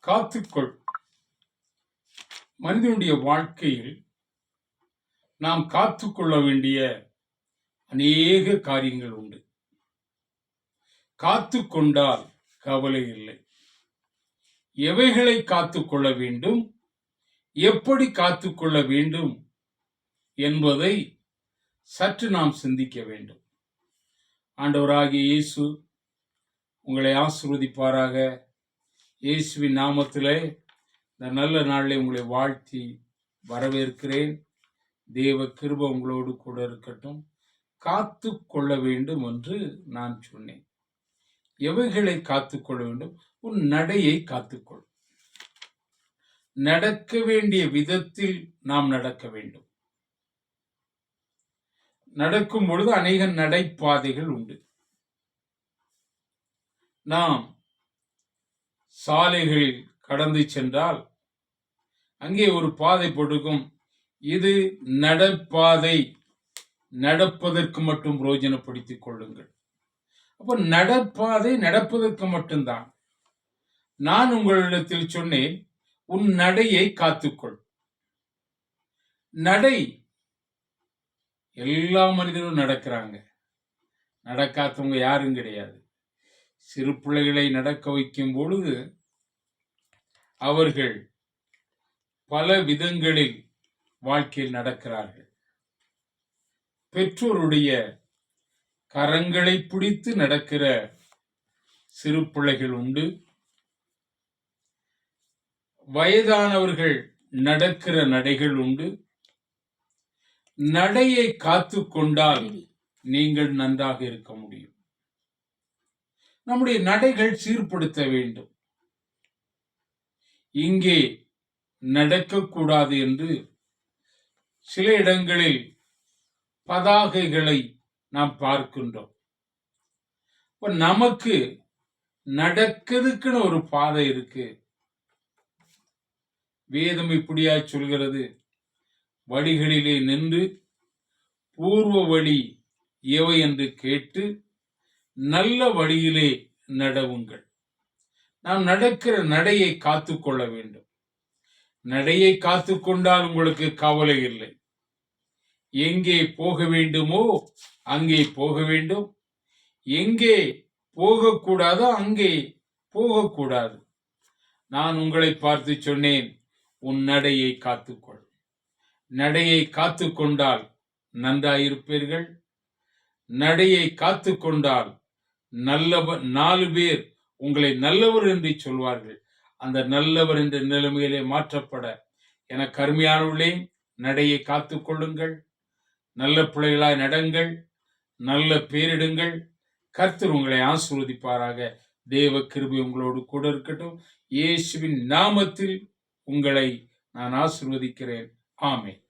காத்துக்கொள். மனிதனுடைய வாழ்க்கையில் நாம் காத்துக்கொள்ள வேண்டிய அநேக காரியங்கள் உண்டு. காத்துக்கொண்டால் கவலை இல்லை. எவைகளை காத்துக்கொள்ள வேண்டும், எப்படி காத்துக்கொள்ள வேண்டும் என்பதை சற்று நாம் சிந்திக்க வேண்டும். ஆண்டவராகிய இயேசு உங்களை ஆசீர்வதிப்பாராக. இயேசுவின் நாமத்திலே இந்த நல்ல நாளிலே உங்களை வாழ்த்தி வரவேற்கிறேன். தேவ கிருபை உங்களோடு கூட இருக்கட்டும். காத்து கொள்ள வேண்டும் என்று நான் சொன்னேன். எவைகளை காத்துக்கொள்ள வேண்டும்? உன் நடையை காத்துக்கொள். நடக்க வேண்டிய விதத்தில் நாம் நடக்க வேண்டும். நடக்கும் பொழுது அநேக நடைபாதைகள் உண்டு. நாம் சாலைகளில் கடந்து சென்றால் அங்கே ஒரு பாதை போட்டிருக்கும், இது நடப்பாதை, நடப்பதற்கு மட்டும் பிரயோஜனப்படுத்திக் கொள்ளுங்கள். அப்ப நடப்பாதை நடப்பதற்கு மட்டும்தான். நான் உங்களிடத்தில் சொன்னேன், உன் நடையை காத்துக்கொள். நடை எல்லா மனிதரும் நடக்கிறாங்க, நடக்காதவங்க யாரும் கிடையாது. சிறு பிள்ளைகளை நடக்க வைக்கும் பொழுது அவர்கள் பல விதங்களில் வாழ்க்கையில் நடக்கிறார்கள். பெற்றோருடைய கரங்களை பிடித்து நடக்கிற சிறு பிள்ளைகள் உண்டு. வயதானவர்கள் நடக்கிற நடைகள் உண்டு. நடையை காத்து கொண்டால் நீங்கள் நன்றாக இருக்க முடியும். நம்முடைய நடைகள் சீர்படுத்த வேண்டும். இங்கே நடக்கக்கூடாது என்று சில இடங்களில் பதாகைகளை நாம் பார்க்கின்றோம். நமக்கு நடக்கிறதுக்குன்னு ஒரு பாதை இருக்கு. வேதம் இப்படியா சொல்கிறது, வழிகளிலே நின்று பூர்வ வழி எவை என்று கேட்டு நல்ல வழியிலே நடவுங்கள். நாம் நடக்கிற நடையை காத்துக்கொள்ள வேண்டும். நடையை காத்துக்கொண்டால் உங்களுக்கு கவலை இல்லை. எங்கே போக வேண்டுமோ அங்கே போக வேண்டும், எங்கே போகக்கூடாதோ அங்கே போகக்கூடாது. நான் உங்களை பார்த்து சொன்னேன், உன் நடையை காத்துக்கொள். நடையை காத்துக்கொண்டால் நன்றாயிருப்பீர்கள். நடையை காத்துக்கொண்டால் நல்லவர் 4 பேர் உங்களை நல்லவர் என்று சொல்வார்கள். அந்த நல்லவர் என்ற நிலைமையிலே மாற்றப்பட எனக்கு அருமையானவர்களே, நடையை காத்துக்கொள்ளுங்கள். நல்ல பிள்ளைகளாய் நடங்கள், நல்ல பேரிடுங்கள். கர்த்தர் உங்களை ஆசீர்வதிப்பாராக. தேவ கிருபை உங்களோடு கூட இருக்கட்டும். இயேசுவின் நாமத்தில் உங்களை நான் ஆசீர்வதிக்கிறேன். ஆமென்.